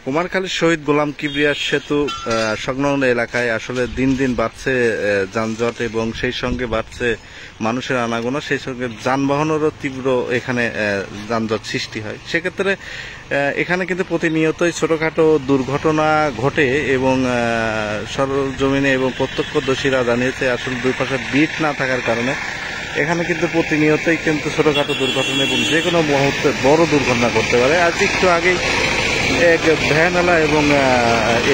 কুমারখালী শহীদ গোলাম কিবরিয়া সেতু সংলগ্ন এলাকায় আসলে দিন দিন বাড়ছে যানজট এবং সেই সঙ্গে বাড়ছে মানুষের আনাগোনা, সেই সঙ্গে যানবাহনেরও তীব্র এখানে যানজট সৃষ্টি হয়। সেক্ষেত্রে এখানে কিন্তু প্রতিনিয়তই ছোটখাটো দুর্ঘটনা ঘটে এবং সরজমিনে এবং প্রত্যক্ষদর্শীরা জানিয়েছে আসলে দুই পাশে বিট না থাকার কারণে এখানে কিন্তু প্রতিনিয়তই কিন্তু ছোটখাটো দুর্ঘটনা এবং যে কোনো মুহূর্তে বড় দুর্ঘটনা ঘটতে পারে। আজ একটু আগেই এক ভ্যানওয়ালা এবং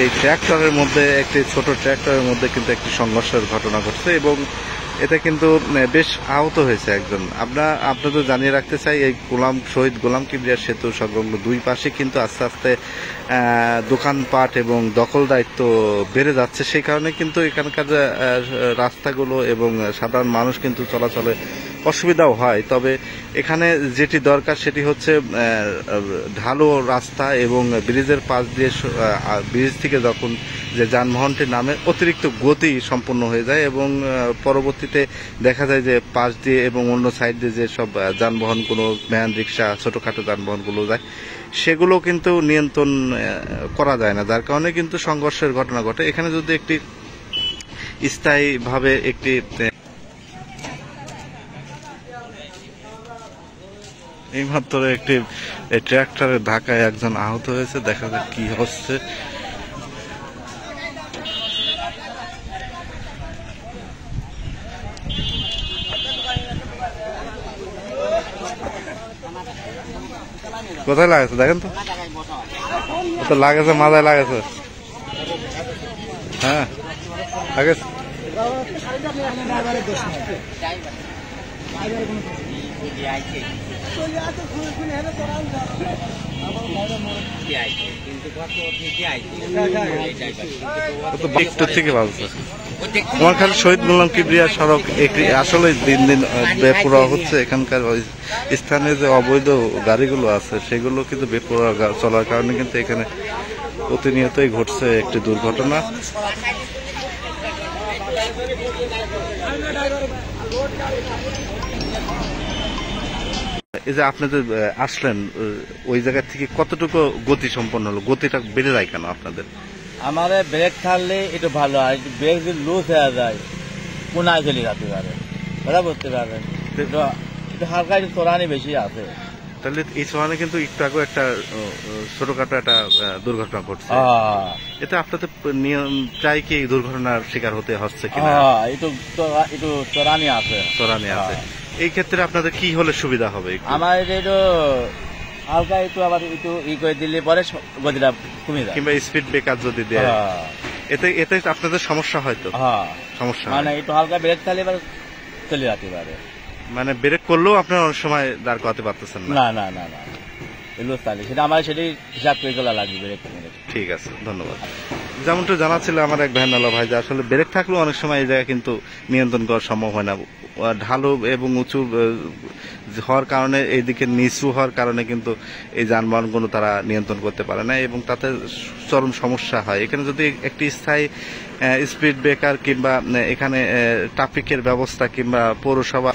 এই ট্র্যাক্টরের মধ্যে একটি ছোট ট্র্যাক্টরের মধ্যে কিন্তু একটি সংঘর্ষের ঘটনা ঘটছে এবং এতে কিন্তু বেশ আহত হয়েছে একজন। আপনাদের জানিয়ে রাখতে চাই, এই শহীদ গোলাম কিবরিয়া সেতু সংলগ্ন দুই পাশে কিন্তু আস্তে আস্তে দোকানপাট এবং দখল দায়িত্ব বেড়ে যাচ্ছে। সেই কারণে কিন্তু এখানকার রাস্তাগুলো এবং সাধারণ মানুষ কিন্তু চলাচলে অসুবিধাও হয়। তবে এখানে যেটি দরকার সেটি হচ্ছে ঢালু রাস্তা এবং ব্রিজের পাশ দিয়ে ব্রিজ থেকে যখন যে যানবাহনটি নামে অতিরিক্ত গতি সম্পন্ন হয়ে যায় এবং পরবর্তীতে দেখা যায় যে পাশ দিয়ে এবং অন্য সাইড দিয়ে যে সব যানবাহনগুলো, ভ্যান, রিক্সা, ছোটখাটো যানবাহনগুলো যায় সেগুলো কিন্তু নিয়ন্ত্রণ করা যায় না, যার কারণে কিন্তু সংঘর্ষের ঘটনা ঘটে। এখানে যদি একটি স্থায়ীভাবে একটি এইমাত্র একটি ট্র্যাক্টরের ধাক্কায় একজন আহত হয়েছে, দেখা যাক কি হচ্ছে। কোথায় লাগেছে দেখেন তো, লাগেছে মাথায় লাগেছে। হ্যাঁ লাগেছে। কুমারখালী শহীদ গোলাম কিবরিয়া সড়ক আসলে দিন দিন বেপরোয়া হচ্ছে। এখানকার স্থানীয় যে অবৈধ গাড়িগুলো আছে সেগুলো কিন্তু বেপরোয়া চলার কারণে কিন্তু এখানে প্রতিনিয়তই ঘটছে একটি দুর্ঘটনা। এই যে আপনাদের আসলেন ওই জায়গা থেকে কতটুকু গতি সম্পন্ন হলো, গতিটা বেড়ে যায় কেন আপনাদের? আমাদের ব্রেক থাকলে একটু ভালো হয়, ব্রেক যদি লুজ হয়ে যায় কোনায় চলে যেতে পারে, কথা বলতে পারবেন। একটু হালকা একটু চড়ানি বেশি আছে, তাহলে এই সময় কিন্তু একটু আগে একটা ছোটখাটো একটা দুর্ঘটনা ঘটছে। এতে আপনাদের প্রায় কি দুর্ঘটনার শিকার হতে হচ্ছে কিনা? একটু চড়ানি আছে। এই ক্ষেত্রে আপনাদের কি হলে সুবিধা হবে? আমার একটু হালকা একটু আবার একটু করে দিলে পরে গতিটা কমে যায়, কিংবা স্পিড ব্রেকার যদি দেয় এতে আপনাদের সমস্যা হয়তো। সমস্যা মানে একটু হালকা ব্রেক থাকলে এবার চলে যেতে পারে, মানে ব্রেক করলেও আপনারা অনেক সময় দাঁড় করাতে পারতেছেন না। না না না সেটা আমার সেটাই হিসাব করে চলা লাগবে ব্রেক। ঠিক আছে, ধন্যবাদ। যেমনটা জানাচ্ছিল আমার এক ভ্যানওয়ালা ভাই যে আসলে ব্রেক থাকলেও অনেক সময় এই জায়গায় কিন্তু নিয়ন্ত্রণ করা সম্ভব হয় না। ঢালু এবং উঁচু হওয়ার কারণে, এইদিকে নিচু হওয়ার কারণে কিন্তু এই যানবাহনগুলো তারা নিয়ন্ত্রণ করতে পারে না এবং তাতে চরম সমস্যা হয়। এখানে যদি একটি স্থায়ী স্পিড ব্রেকার কিংবা এখানে ট্রাফিকের ব্যবস্থা কিংবা পৌরসভা